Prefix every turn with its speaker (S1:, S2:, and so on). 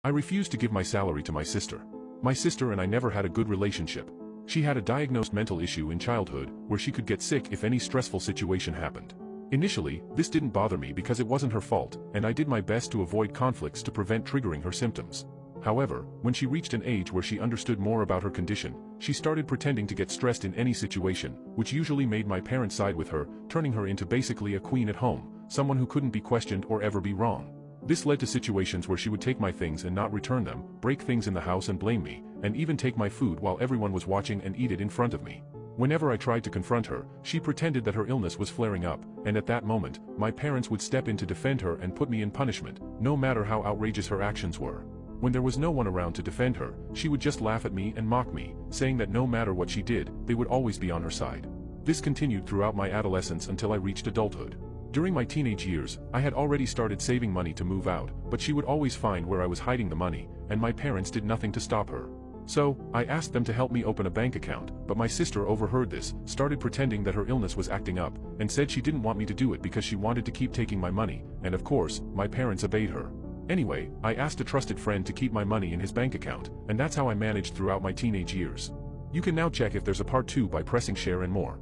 S1: I refused to give my salary to my sister. My sister and I never had a good relationship. She had a diagnosed mental issue in childhood where she could get sick if any stressful situation happened. Initially, this didn't bother me because it wasn't her fault, and I did my best to avoid conflicts to prevent triggering her symptoms. However, when she reached an age where she understood more about her condition, she started pretending to get stressed in any situation, which usually made my parents side with her, turning her into basically a queen at home, someone who couldn't be questioned or ever be wrong. This led to situations where she would take my things and not return them, break things in the house and blame me, and even take my food while everyone was watching and eat it in front of me. Whenever I tried to confront her, she pretended that her illness was flaring up, and at that moment, my parents would step in to defend her and put me in punishment, no matter how outrageous her actions were. When there was no one around to defend her, she would just laugh at me and mock me, saying that no matter what she did, they would always be on her side. This continued throughout my adolescence until I reached adulthood. During my teenage years, I had already started saving money to move out, but she would always find where I was hiding the money, and my parents did nothing to stop her. So, I asked them to help me open a bank account, but my sister overheard this, started pretending that her illness was acting up, and said she didn't want me to do it because she wanted to keep taking my money, and of course, my parents obeyed her. Anyway, I asked a trusted friend to keep my money in his bank account, and that's how I managed throughout my teenage years. You can now check if there's a part 2 by pressing share and more.